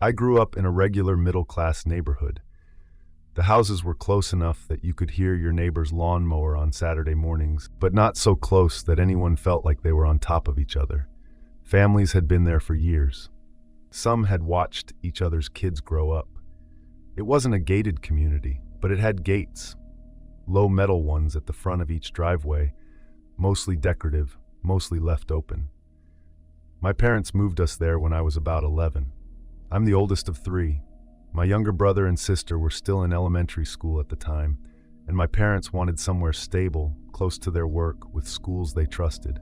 I grew up in a regular middle-class neighborhood. The houses were close enough that you could hear your neighbor's lawnmower on Saturday mornings, but not so close that anyone felt like they were on top of each other. Families had been there for years. Some had watched each other's kids grow up. It wasn't a gated community, but it had gates. Low metal ones at the front of each driveway, mostly decorative, mostly left open. My parents moved us there when I was about 11. I'm the oldest of three. My younger brother and sister were still in elementary school at the time, and my parents wanted somewhere stable, close to their work, with schools they trusted.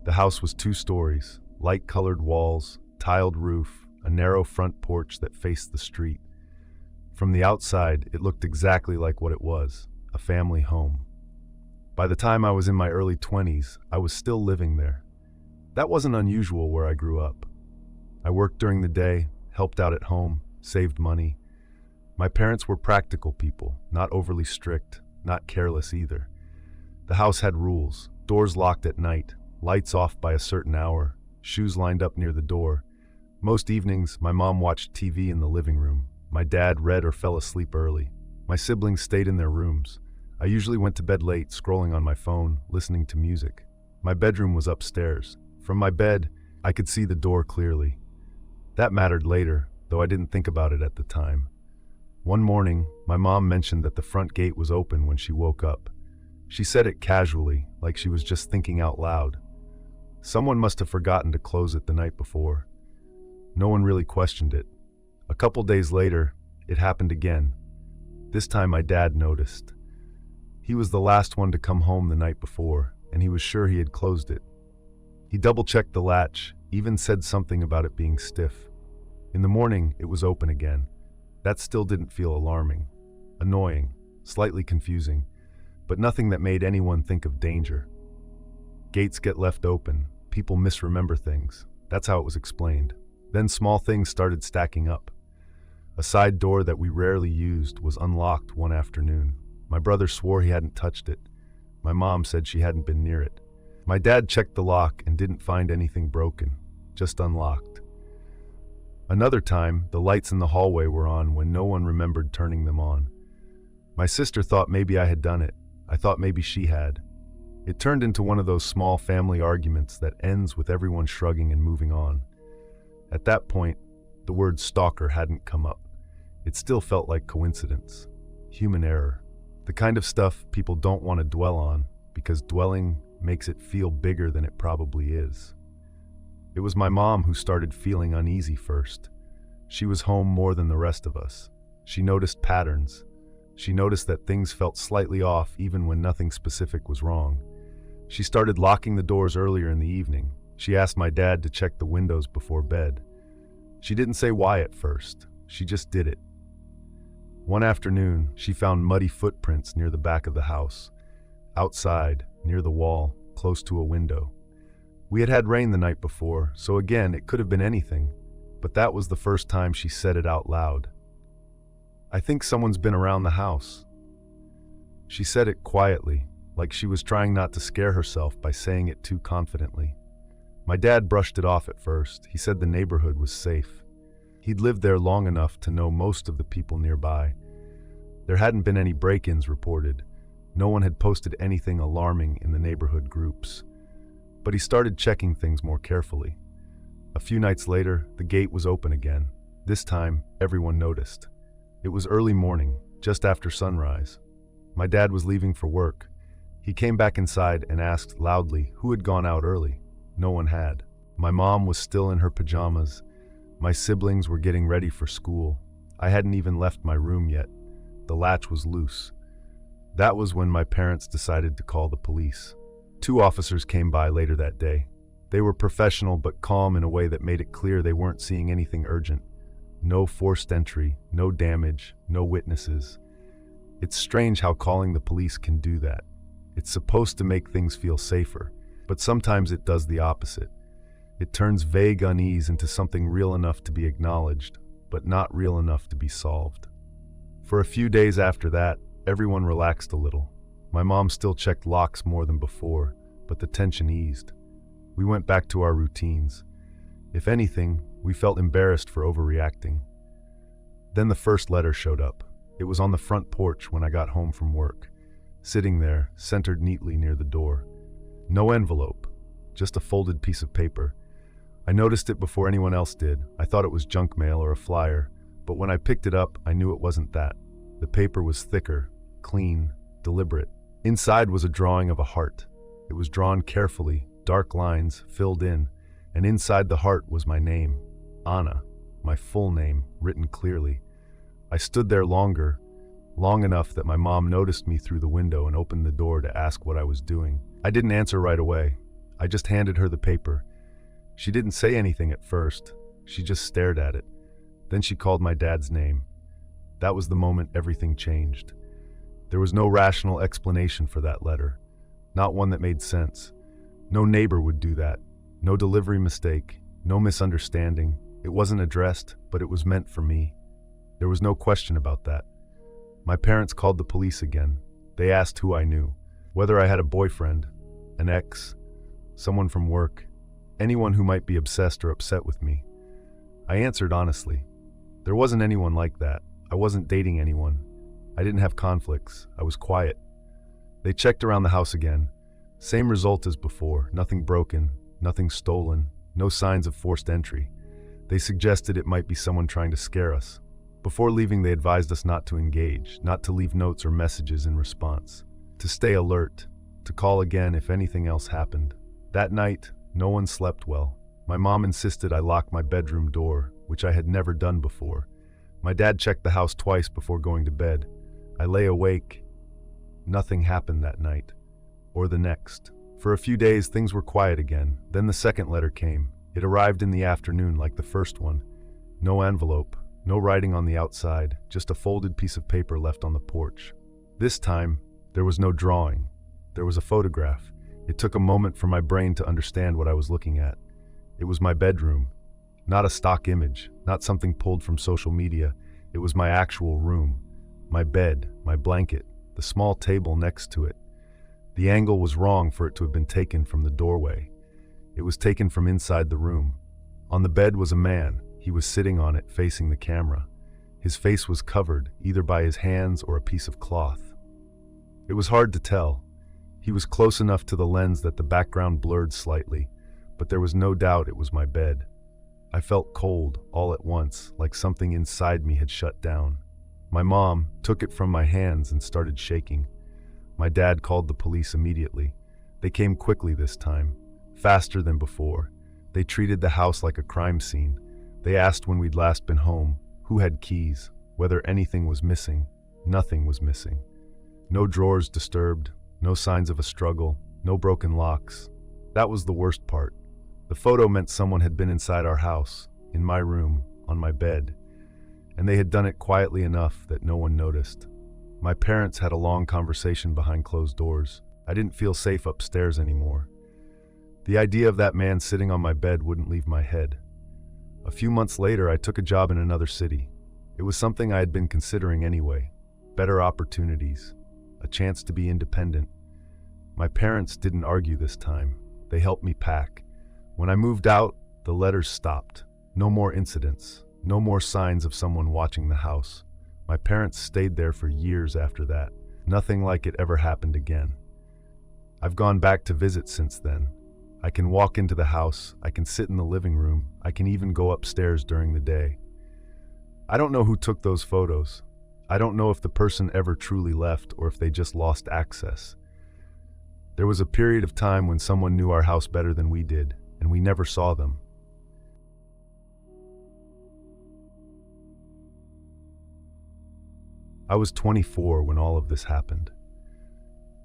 The house was 2 stories, light-colored walls, tiled roof, a narrow front porch that faced the street. From the outside, it looked exactly like what it was, a family home. By the time I was in my early 20s, I was still living there. That wasn't unusual where I grew up. I worked during the day, helped out at home, saved money. My parents were practical people, not overly strict, not careless either. The house had rules: doors locked at night, lights off by a certain hour, shoes lined up near the door. Most evenings, my mom watched TV in the living room. My dad read or fell asleep early. My siblings stayed in their rooms. I usually went to bed late, scrolling on my phone, listening to music. My bedroom was upstairs. From my bed, I could see the door clearly. That mattered later, though I didn't think about it at the time. One morning, my mom mentioned that the front gate was open when she woke up. She said it casually, like she was just thinking out loud. Someone must have forgotten to close it the night before. No one really questioned it. A couple days later, it happened again. This time my dad noticed. He was the last one to come home the night before, and he was sure he had closed it. He double-checked the latch, even said something about it being stiff. In the morning, it was open again. That still didn't feel alarming. Annoying, slightly confusing, but nothing that made anyone think of danger. Gates get left open. People misremember things. That's how it was explained. Then small things started stacking up. A side door that we rarely used was unlocked one afternoon. My brother swore he hadn't touched it. My mom said she hadn't been near it. My dad checked the lock and didn't find anything broken, just unlocked. Another time, the lights in the hallway were on when no one remembered turning them on. My sister thought maybe I had done it. I thought maybe she had. It turned into one of those small family arguments that ends with everyone shrugging and moving on. At that point, the word stalker hadn't come up. It still felt like coincidence, human error, the kind of stuff people don't want to dwell on because dwelling makes it feel bigger than it probably is. It was my mom who started feeling uneasy first. She was home more than the rest of us. She noticed patterns. She noticed that things felt slightly off even when nothing specific was wrong. She started locking the doors earlier in the evening. She asked my dad to check the windows before bed. She didn't say why at first. She just did it. One afternoon, she found muddy footprints near the back of the house. Outside, near the wall, close to a window. We had had rain the night before, so again, it could have been anything, but that was the first time she said it out loud. "I think someone's been around the house." She said it quietly, like she was trying not to scare herself by saying it too confidently. My dad brushed it off at first. He said the neighborhood was safe. He'd lived there long enough to know most of the people nearby. There hadn't been any break-ins reported. No one had posted anything alarming in the neighborhood groups. But he started checking things more carefully. A few nights later, the gate was open again. This time, everyone noticed. It was early morning, just after sunrise. My dad was leaving for work. He came back inside and asked loudly who had gone out early. No one had. My mom was still in her pajamas. My siblings were getting ready for school. I hadn't even left my room yet. The latch was loose. That was when my parents decided to call the police. 2 officers came by later that day. They were professional but calm in a way that made it clear they weren't seeing anything urgent. No forced entry, no damage, no witnesses. It's strange how calling the police can do that. It's supposed to make things feel safer, but sometimes it does the opposite. It turns vague unease into something real enough to be acknowledged, but not real enough to be solved. For a few days after that, everyone relaxed a little. My mom still checked locks more than before, but the tension eased. We went back to our routines. If anything, we felt embarrassed for overreacting. Then the first letter showed up. It was on the front porch when I got home from work, sitting there, centered neatly near the door. No envelope, just a folded piece of paper. I noticed it before anyone else did. I thought it was junk mail or a flyer, but when I picked it up, I knew it wasn't that. The paper was thicker, clean, deliberate. Inside was a drawing of a heart. It was drawn carefully, dark lines filled in, and inside the heart was my name, Anna, my full name, written clearly. I stood there long enough that my mom noticed me through the window and opened the door to ask what I was doing. I didn't answer right away. I just handed her the paper. She didn't say anything at first. She just stared at it. Then she called my dad's name. That was the moment everything changed. There was no rational explanation for that letter, not one that made sense. No neighbor would do that. No delivery mistake, no misunderstanding. It wasn't addressed, but it was meant for me. There was no question about that. My parents called the police again. They asked who I knew, whether I had a boyfriend, an ex, someone from work, anyone who might be obsessed or upset with me. I answered honestly. There wasn't anyone like that. I wasn't dating anyone. I didn't have conflicts. I was quiet. They checked around the house again. Same result as before. Nothing broken, nothing stolen, no signs of forced entry. They suggested it might be someone trying to scare us. Before leaving, they advised us not to engage, not to leave notes or messages in response, to stay alert, to call again if anything else happened. That night, no one slept well. My mom insisted I lock my bedroom door, which I had never done before. My dad checked the house twice before going to bed. I lay awake. Nothing happened that night, or the next. For a few days, things were quiet again. Then the second letter came. It arrived in the afternoon like the first one. No envelope, no writing on the outside, just a folded piece of paper left on the porch. This time, there was no drawing. There was a photograph. It took a moment for my brain to understand what I was looking at. It was my bedroom. Not a stock image, not something pulled from social media. It was my actual room. My bed, my blanket, the small table next to it. The angle was wrong for it to have been taken from the doorway. It was taken from inside the room. On the bed was a man. He was sitting on it, facing the camera. His face was covered, either by his hands or a piece of cloth. It was hard to tell. He was close enough to the lens that the background blurred slightly, but there was no doubt it was my bed. I felt cold all at once, like something inside me had shut down. My mom took it from my hands and started shaking. My dad called the police immediately. They came quickly this time, faster than before. They treated the house like a crime scene. They asked when we'd last been home, who had keys, whether anything was missing. Nothing was missing. No drawers disturbed, no signs of a struggle, no broken locks. That was the worst part. The photo meant someone had been inside our house, in my room, on my bed, and they had done it quietly enough that no one noticed. My parents had a long conversation behind closed doors. I didn't feel safe upstairs anymore. The idea of that man sitting on my bed wouldn't leave my head. A few months later, I took a job in another city. It was something I had been considering anyway. Better opportunities, a chance to be independent. My parents didn't argue this time. They helped me pack. When I moved out, the letters stopped. No more incidents, no more signs of someone watching the house. My parents stayed there for years after that. Nothing like it ever happened again. I've gone back to visit since then. I can walk into the house, I can sit in the living room, I can even go upstairs during the day. I don't know who took those photos. I don't know if the person ever truly left or if they just lost access. There was a period of time when someone knew our house better than we did, and we never saw them. I was 24 when all of this happened.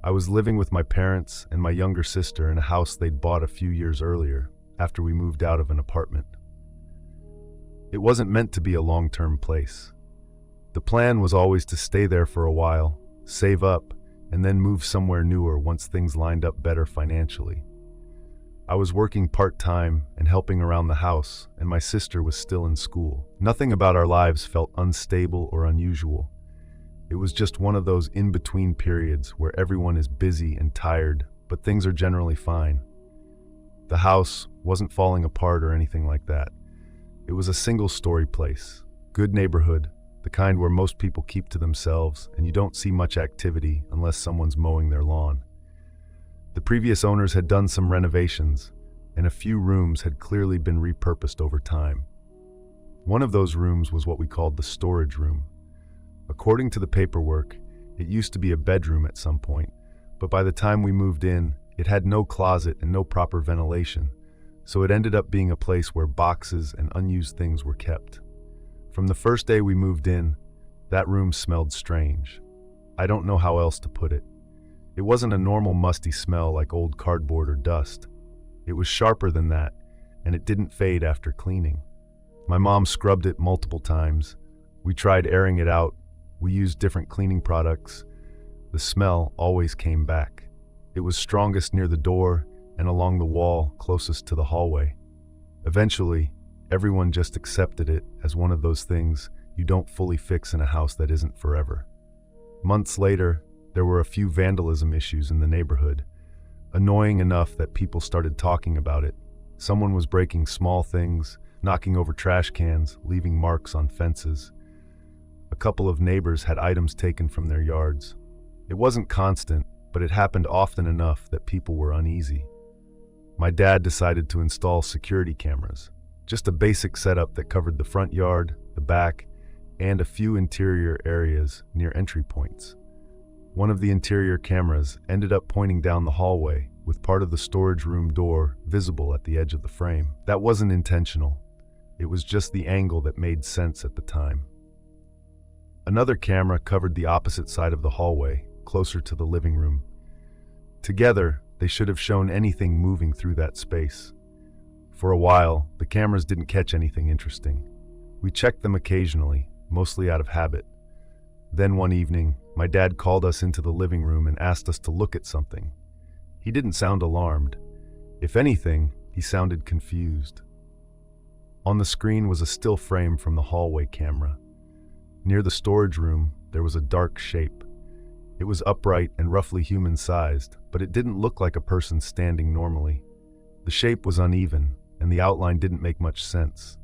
I was living with my parents and my younger sister in a house they'd bought a few years earlier, after we moved out of an apartment. It wasn't meant to be a long-term place. The plan was always to stay there for a while, save up, and then move somewhere newer once things lined up better financially. I was working part-time and helping around the house, and my sister was still in school. Nothing about our lives felt unstable or unusual. It was just one of those in-between periods where everyone is busy and tired, but things are generally fine. The house wasn't falling apart or anything like that. It was a single-story place. Good neighborhood, the kind where most people keep to themselves and you don't see much activity unless someone's mowing their lawn. The previous owners had done some renovations, and a few rooms had clearly been repurposed over time. One of those rooms was what we called the storage room. According to the paperwork, it used to be a bedroom at some point, but by the time we moved in, it had no closet and no proper ventilation, so it ended up being a place where boxes and unused things were kept. From the first day we moved in, that room smelled strange. I don't know how else to put it. It wasn't a normal musty smell like old cardboard or dust. It was sharper than that, and it didn't fade after cleaning. My mom scrubbed it multiple times. We tried airing it out. We used different cleaning products. The smell always came back. It was strongest near the door and along the wall closest to the hallway. Eventually, everyone just accepted it as one of those things you don't fully fix in a house that isn't forever. Months later, there were a few vandalism issues in the neighborhood. Annoying enough that people started talking about it. Someone was breaking small things, knocking over trash cans, leaving marks on fences. A couple of neighbors had items taken from their yards. It wasn't constant, but it happened often enough that people were uneasy. My dad decided to install security cameras, just a basic setup that covered the front yard, the back, and a few interior areas near entry points. One of the interior cameras ended up pointing down the hallway, with part of the storage room door visible at the edge of the frame. That wasn't intentional. It was just the angle that made sense at the time. Another camera covered the opposite side of the hallway, closer to the living room. Together, they should have shown anything moving through that space. For a while, the cameras didn't catch anything interesting. We checked them occasionally, mostly out of habit. Then one evening, my dad called us into the living room and asked us to look at something. He didn't sound alarmed. If anything, he sounded confused. On the screen was a still frame from the hallway camera. Near the storage room, there was a dark shape. It was upright and roughly human-sized, but it didn't look like a person standing normally. The shape was uneven, and the outline didn't make much sense.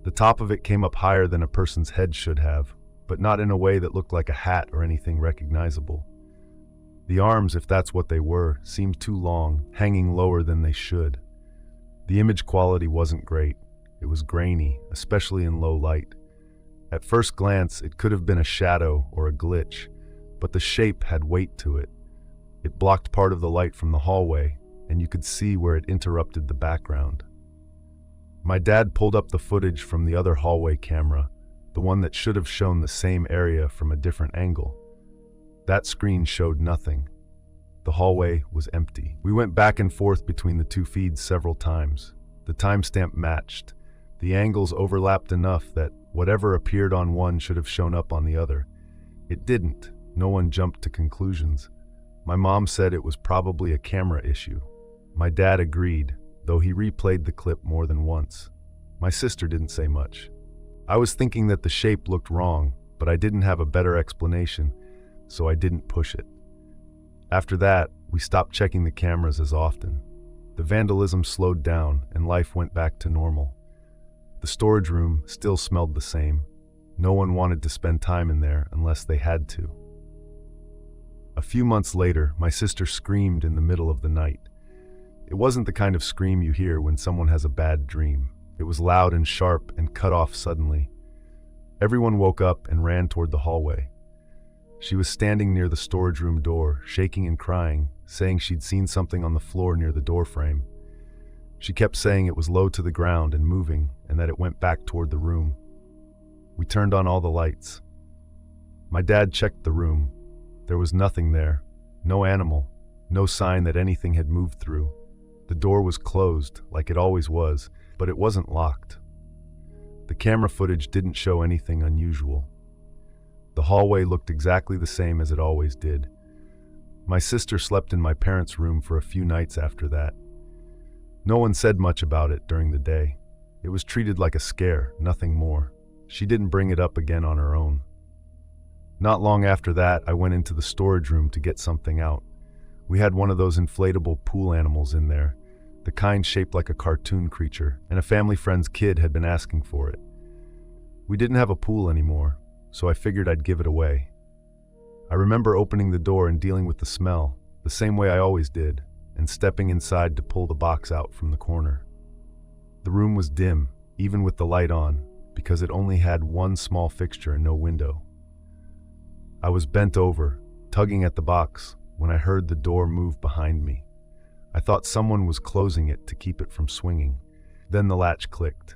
The top of it came up higher than a person's head should have, but not in a way that looked like a hat or anything recognizable. The arms, if that's what they were, seemed too long, hanging lower than they should. The image quality wasn't great. It was grainy, especially in low light. At first glance, it could have been a shadow or a glitch, but the shape had weight to it. It blocked part of the light from the hallway, and you could see where it interrupted the background. My dad pulled up the footage from the other hallway camera, the one that should have shown the same area from a different angle. That screen showed nothing. The hallway was empty. We went back and forth between the two feeds several times. The timestamp matched. The angles overlapped enough that whatever appeared on one should have shown up on the other. It didn't. No one jumped to conclusions. My mom said it was probably a camera issue. My dad agreed, though he replayed the clip more than once. My sister didn't say much. I was thinking that the shape looked wrong, but I didn't have a better explanation, so I didn't push it. After that, we stopped checking the cameras as often. The vandalism slowed down, and life went back to normal. The storage room still smelled the same. No one wanted to spend time in there unless they had to. A few months later, my sister screamed in the middle of the night. It wasn't the kind of scream you hear when someone has a bad dream. It was loud and sharp and cut off suddenly. Everyone woke up and ran toward the hallway. She was standing near the storage room door, shaking and crying, saying she'd seen something on the floor near the door frame. She kept saying it was low to the ground and moving, and that it went back toward the room. We turned on all the lights. My dad checked the room. There was nothing there, no animal, no sign that anything had moved through. The door was closed, like it always was, but it wasn't locked. The camera footage didn't show anything unusual. The hallway looked exactly the same as it always did. My sister slept in my parents' room for a few nights after that. No one said much about it during the day. It was treated like a scare, nothing more. She didn't bring it up again on her own. Not long after that, I went into the storage room to get something out. We had one of those inflatable pool animals in there. the kind shaped like a cartoon creature, and a family friend's kid had been asking for it. We didn't have a pool anymore, so I figured I'd give it away. I remember opening the door and dealing with the smell, the same way I always did, and stepping inside to pull the box out from the corner. The room was dim, even with the light on, because it only had one small fixture and no window. I was bent over, tugging at the box, when I heard the door move behind me. I thought someone was closing it to keep it from swinging. Then the latch clicked.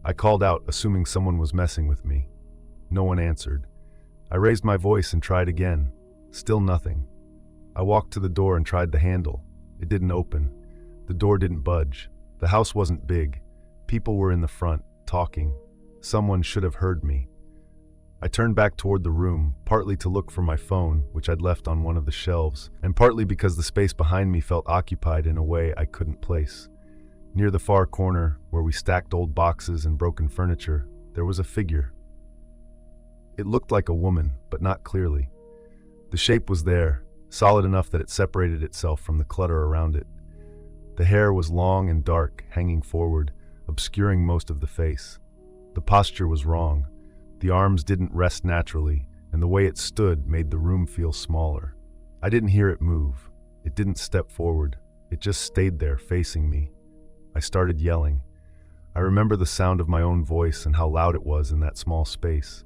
I called out, assuming someone was messing with me. No one answered. I raised my voice and tried again. Still nothing. I walked to the door and tried the handle. It didn't open. The door didn't budge. The house wasn't big. People were in the front, talking. Someone should have heard me. I turned back toward the room, partly to look for my phone, which I'd left on one of the shelves, and partly because the space behind me felt occupied in a way I couldn't place. Near the far corner, where we stacked old boxes and broken furniture, there was a figure. It looked like a woman, but not clearly. The shape was there, solid enough that it separated itself from the clutter around it. The hair was long and dark, hanging forward, obscuring most of the face. The posture was wrong. The arms didn't rest naturally, and the way it stood made the room feel smaller. I didn't hear it move. It didn't step forward. It just stayed there, facing me. I started yelling. I remember the sound of my own voice and how loud it was in that small space.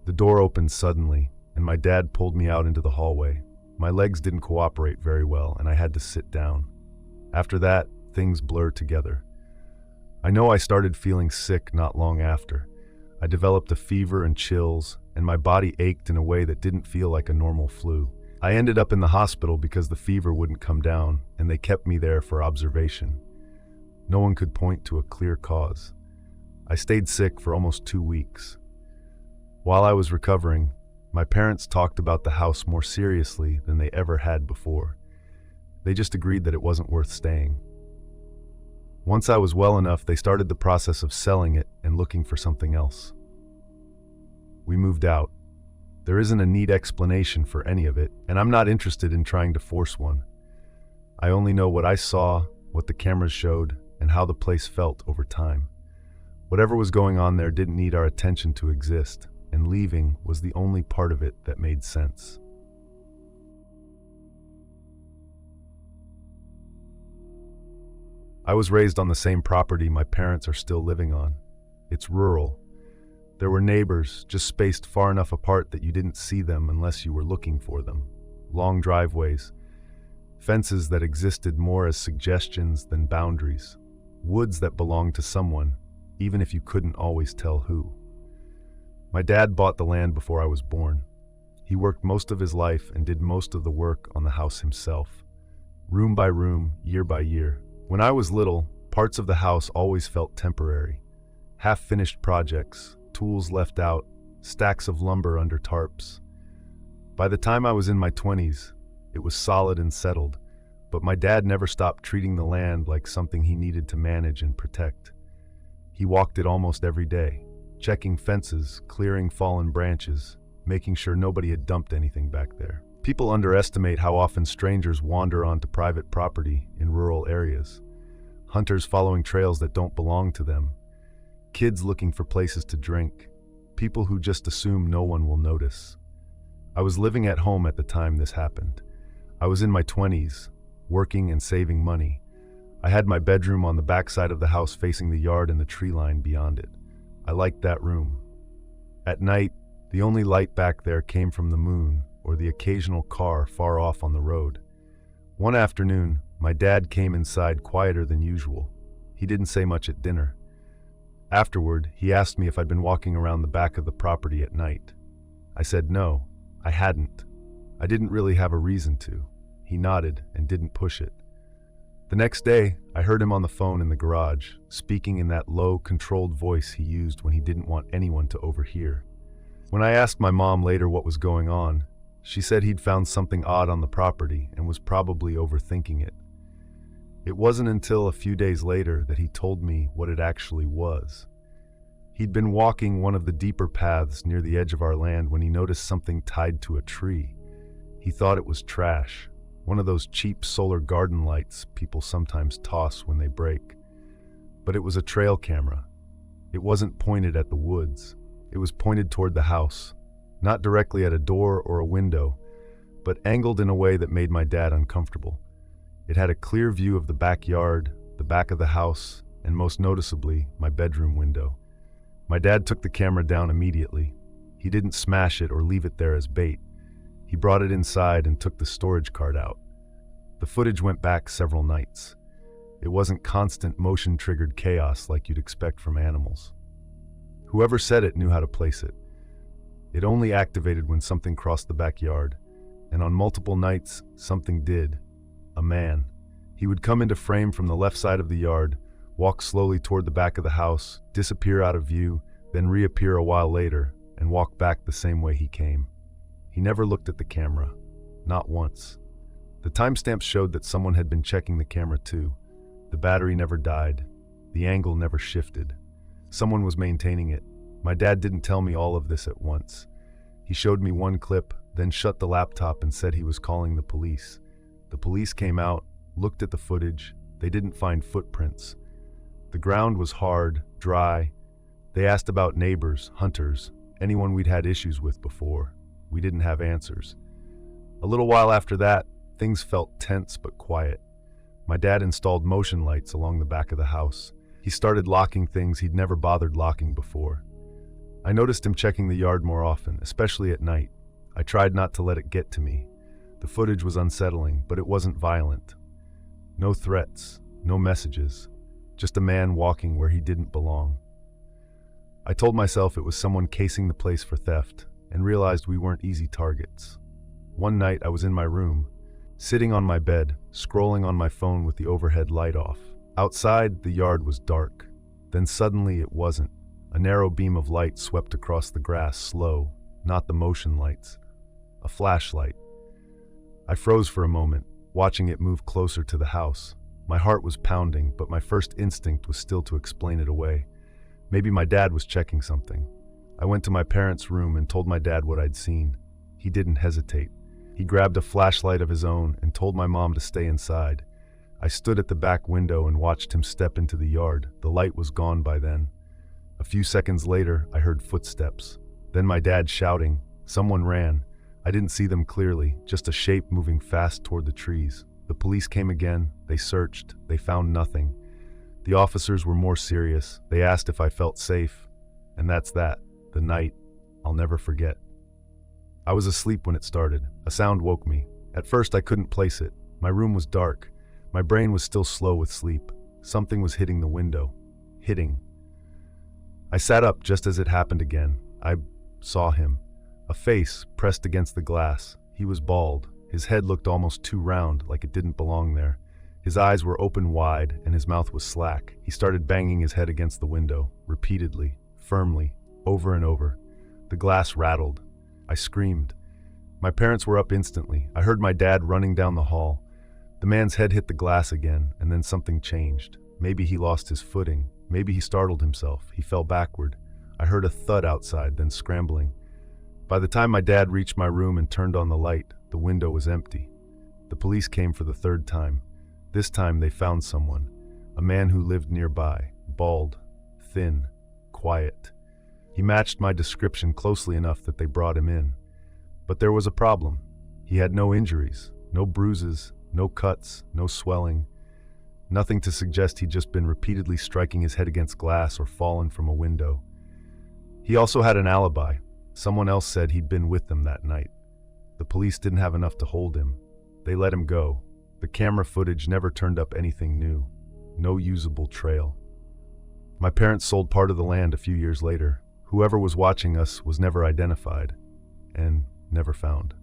The door opened suddenly, and my dad pulled me out into the hallway. My legs didn't cooperate very well, and I had to sit down. After that, things blurred together. I know I started feeling sick not long after. I developed a fever and chills, and my body ached in a way that didn't feel like a normal flu. I ended up in the hospital because the fever wouldn't come down, and they kept me there for observation. No one could point to a clear cause. I stayed sick for almost 2 weeks. While I was recovering, my parents talked about the house more seriously than they ever had before. They just agreed that it wasn't worth staying. Once I was well enough, they started the process of selling it and looking for something else. We moved out. There isn't a neat explanation for any of it, and I'm not interested in trying to force one. I only know what I saw, what the cameras showed, and how the place felt over time. Whatever was going on there didn't need our attention to exist, and leaving was the only part of it that made sense. I was raised on the same property my parents are still living on. It's rural. There were neighbors, just spaced far enough apart that you didn't see them unless you were looking for them. Long driveways. Fences that existed more as suggestions than boundaries. Woods that belonged to someone, even if you couldn't always tell who. My dad bought the land before I was born. He worked most of his life and did most of the work on the house himself. Room by room, year by year. When I was little, parts of the house always felt temporary. Half-finished projects, tools left out, stacks of lumber under tarps. By the time I was in my 20s, it was solid and settled, but my dad never stopped treating the land like something he needed to manage and protect. He walked it almost every day, checking fences, clearing fallen branches, making sure nobody had dumped anything back there. People underestimate how often strangers wander onto private property in rural areas. Hunters following trails that don't belong to them. Kids looking for places to drink. People who just assume no one will notice. I was living at home at the time this happened. I was in my 20s, working and saving money. I had my bedroom on the backside of the house facing the yard and the tree line beyond it. I liked that room. At night, the only light back there came from the moon or the occasional car far off on the road. One afternoon, my dad came inside quieter than usual. He didn't say much at dinner. Afterward, he asked me if I'd been walking around the back of the property at night. I said no, I hadn't. I didn't really have a reason to. He nodded and didn't push it. The next day, I heard him on the phone in the garage, speaking in that low, controlled voice he used when he didn't want anyone to overhear. When I asked my mom later what was going on, she said he'd found something odd on the property and was probably overthinking it. It wasn't until a few days later that he told me what it actually was. He'd been walking one of the deeper paths near the edge of our land when he noticed something tied to a tree. He thought it was trash, one of those cheap solar garden lights people sometimes toss when they break. But it was a trail camera. It wasn't pointed at the woods. It was pointed toward the house, not directly at a door or a window, but angled in a way that made my dad uncomfortable. It had a clear view of the backyard, the back of the house, and most noticeably, my bedroom window. My dad took the camera down immediately. He didn't smash it or leave it there as bait. He brought it inside and took the storage card out. The footage went back several nights. It wasn't constant motion-triggered chaos like you'd expect from animals. Whoever said it knew how to place it. It only activated when something crossed the backyard, and on multiple nights, something did. A man. He would come into frame from the left side of the yard, walk slowly toward the back of the house, disappear out of view, then reappear a while later, and walk back the same way he came. He never looked at the camera. Not once. The timestamps showed that someone had been checking the camera too. The battery never died. The angle never shifted. Someone was maintaining it. My dad didn't tell me all of this at once. He showed me one clip, then shut the laptop and said he was calling the police. The police came out, looked at the footage. They didn't find footprints. The ground was hard, dry. They asked about neighbors, hunters, anyone we'd had issues with before. We didn't have answers. A little while after that, things felt tense but quiet. My dad installed motion lights along the back of the house. He started locking things he'd never bothered locking before. I noticed him checking the yard more often, especially at night. I tried not to let it get to me. The footage was unsettling, but it wasn't violent. No threats, no messages, just a man walking where he didn't belong. I told myself it was someone casing the place for theft, and realized we weren't easy targets. One night I was in my room, sitting on my bed, scrolling on my phone with the overhead light off. Outside, the yard was dark. Then suddenly it wasn't. A narrow beam of light swept across the grass, slow, not the motion lights. A flashlight. I froze for a moment, watching it move closer to the house. My heart was pounding, but my first instinct was still to explain it away. Maybe my dad was checking something. I went to my parents' room and told my dad what I'd seen. He didn't hesitate. He grabbed a flashlight of his own and told my mom to stay inside. I stood at the back window and watched him step into the yard. The light was gone by then. A few seconds later, I heard footsteps. Then my dad shouting. Someone ran. I didn't see them clearly, just a shape moving fast toward the trees. The police came again. They searched. They found nothing. The officers were more serious. They asked if I felt safe. And that's that. The night I'll never forget. I was asleep when it started. A sound woke me. At first I couldn't place it. My room was dark. My brain was still slow with sleep. Something was hitting the window. Hitting. I sat up just as it happened again. I saw him. A face pressed against the glass. He was bald. His head looked almost too round, like it didn't belong there. His eyes were open wide, and his mouth was slack. He started banging his head against the window, repeatedly, firmly, over and over. The glass rattled. I screamed. My parents were up instantly. I heard my dad running down the hall. The man's head hit the glass again, and then something changed. Maybe he lost his footing. Maybe he startled himself. He fell backward. I heard a thud outside, then scrambling. By the time my dad reached my room and turned on the light, the window was empty. The police came for the third time. This time they found someone. A man who lived nearby, bald, thin, quiet. He matched my description closely enough that they brought him in. But there was a problem. He had no injuries, no bruises, no cuts, no swelling. Nothing to suggest he'd just been repeatedly striking his head against glass or fallen from a window. He also had an alibi. Someone else said he'd been with them that night. The police didn't have enough to hold him. They let him go. The camera footage never turned up anything new. No usable trail. My parents sold part of the land a few years later. Whoever was watching us was never identified and never found.